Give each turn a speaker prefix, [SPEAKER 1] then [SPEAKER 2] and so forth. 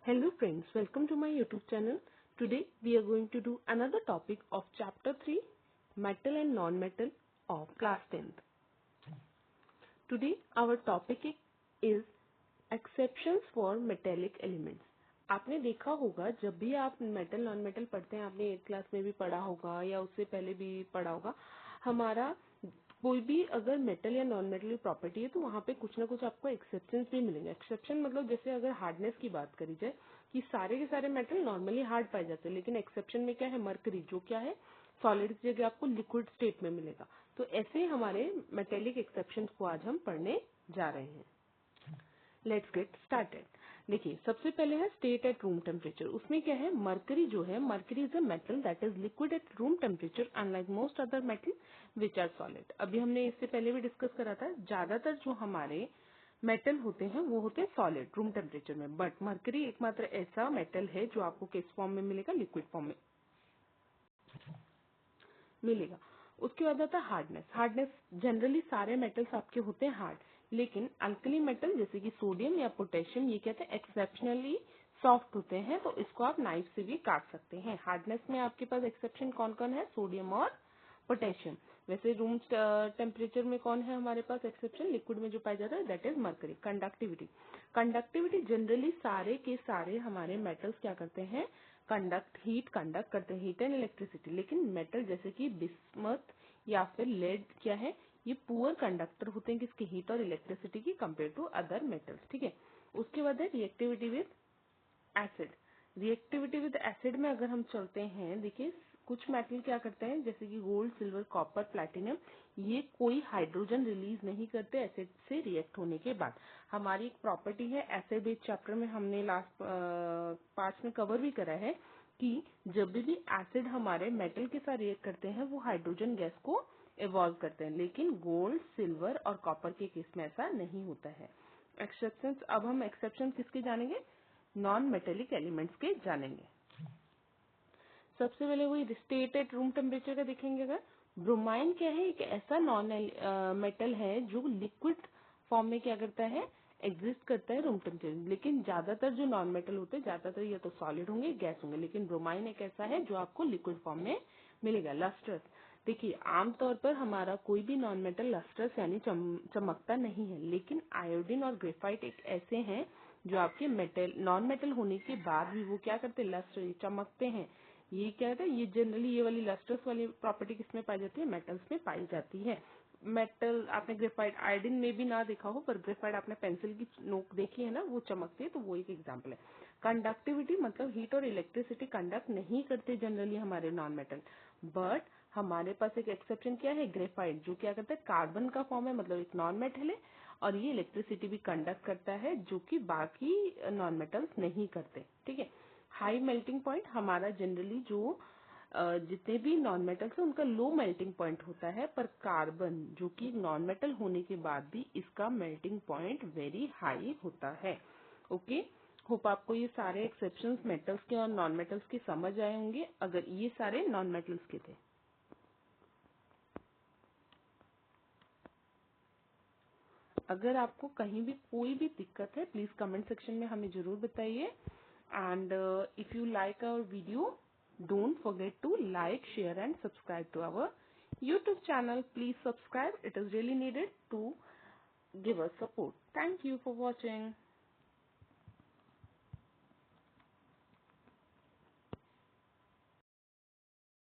[SPEAKER 1] Hello friends, welcome to my YouTube channel. Today we are going to do another topic of chapter 3 Metal and Non-Metal of class 10th. Today our topic is exceptions for metallic elements. आपने देखा होगा जब भी आप metal non metal पढ़ते हैं, आपने 8th class में भी पढ़ा होगा या उससे पहले भी पढ़ा होगा, हमारा कोई भी अगर मेटल या नॉन मेटल की प्रॉपर्टी है तो वहाँ पे कुछ ना कुछ आपको एक्सेप्शंस भी मिलेंगे। एक्सेप्शन मतलब जैसे अगर हार्डनेस की बात करी जाए कि सारे के सारे मेटल नॉर्मली हार्ड पाए जाते हैं, लेकिन एक्सेप्शन में क्या है, मरकरी जो क्या है सॉलिड की जगह आपको लिक्विड स्टेट में मिलेगा। तो ऐसे हमारे मेटेलिक एक्सेप्शंस को आज हम पढ़ने जा रहे हैं। Let's get started. देखिए सबसे पहले है स्टेट एट रूम टेम्परेचर। उसमें क्या है, मरकरी जो है, mercury is a metal that is liquid at room temperature unlike most other metal which are solid. अभी हमने इससे पहले भी डिस्कस करा था, ज्यादातर जो हमारे मेटल होते हैं वो होते हैं सॉलिड रूम टेम्परेचर में, बट मरकरी एकमात्र ऐसा मेटल है जो आपको किस फॉर्म में मिलेगा, लिक्विड फॉर्म में मिलेगा। उसके बाद आता है हार्डनेस। हार्डनेस जनरली सारे मेटल्स आपके होते हैं हार्ड, लेकिन अल्कली मेटल जैसे कि सोडियम या पोटेशियम ये कहते हैं एक्सेप्शनली सॉफ्ट होते हैं, तो इसको आप नाइफ से भी काट सकते हैं। हार्डनेस में आपके पास एक्सेप्शन कौन कौन है, सोडियम और पोटेशियम। वैसे रूम टेम्परेचर में कौन है हमारे पास एक्सेप्शन, लिक्विड में जो पाया जाता है that is mercury. Conductivity, conductivity generally सारे के सारे हमारे मेटल्स क्या करते हैं, हीट कंडक्ट करते हैं, हीट एंड इलेक्ट्रिसिटी। लेकिन मेटल जैसे कि बिस्मथ या फिर लेड क्या है, ये पुअर कंडक्टर होते हैं किसके, हीट और इलेक्ट्रिसिटी की कंपेयर टू अदर मेटल्स। ठीक है। उसके बाद है reactivity with acid. Reactivity with acid में अगर हम चलते हैं, देखिए कुछ मेटल क्या करते हैं जैसे कि गोल्ड, सिल्वर, कॉपर, प्लैटिनम, ये कोई हाइड्रोजन रिलीज नहीं करते एसिड से रिएक्ट होने के बाद। हमारी एक प्रॉपर्टी है, एसिड बेस चैप्टर में हमने लास्ट पार्ट में कवर भी करा है कि जब भी एसिड हमारे मेटल के साथ रिएक्ट करते हैं वो हाइड्रोजन गैस को इवॉल्व करते हैं, लेकिन गोल्ड, सिल्वर और कॉपर के केस में ऐसा नहीं होता है। एक्सेप्शंस, अब हम एक्सेप्शन किसके जानेंगे, नॉन मेटेलिक एलिमेंट्स के जानेंगे। सबसे पहले वही स्टेट एट रूम टेम्परेचर का देखेंगे। अगर ब्रोमाइन क्या है, एक ऐसा नॉन मेटल है जो लिक्विड फॉर्म में क्या करता है, एग्जिस्ट करता है रूम टेम्परेचर। लेकिन ज्यादातर जो नॉन मेटल होते हैं ज्यादातर या तो सॉलिड होंगे, गैस होंगे, लेकिन ब्रोमाइन एक ऐसा है जो आपको लिक्विड फॉर्म में मिलेगा। लस्ट्रस, देखिए आमतौर पर हमारा कोई भी नॉन मेटल लस्ट्रस यानी चमकता नहीं है, लेकिन आयोडीन और ग्रेफाइट एक ऐसे हैं जो आपके मेटल नॉन मेटल होने के बाद भी वो क्या करते हैं, लस्टर चमकते हैं। ये क्या है, ये जनरली ये वाली लस्टर्स वाली प्रॉपर्टी किसमें पाई जाती है, मेटल्स में पाई जाती है। मेटल आपने ग्रेफाइट आयोडीन में भी ना देखा हो, पर ग्रेफाइट आपने पेंसिल की नोक देखी है ना, वो चमकती है, तो वो एक एग्जांपल है। कंडक्टिविटी मतलब हीट और इलेक्ट्रिसिटी कंडक्ट नहीं करते जनरली हमारे नॉन मेटल, बट हमारे पास एक एक्सेप्शन क्या है, ग्रेफाइट, जो क्या करता है कार्बन का फॉर्म है, मतलब एक नॉन मेटल है और ये इलेक्ट्रिसिटी भी कंडक्ट करता है, जो कि बाकी नॉन मेटल्स नहीं करते। ठीक है। हाई मेल्टिंग पॉइंट, हमारा जनरली जो जितने भी नॉन मेटल्स हैं उनका लो मेल्टिंग पॉइंट होता है, पर कार्बन जो कि नॉन मेटल होने के बाद भी इसका मेल्टिंग पॉइंट वेरी हाई होता है। ओके, होप आपको ये सारे एक्सेप्शंस मेटल्स के और नॉन मेटल्स के समझ आए होंगे, अगर ये सारे नॉन मेटल्स के थे। अगर आपको कहीं भी कोई भी दिक्कत है प्लीज कमेंट सेक्शन में हमें जरूर बताइए। And if you like our video, don't forget to like, share and subscribe to our YouTube channel. Please subscribe. It is really needed to give us support. Thank you for watching.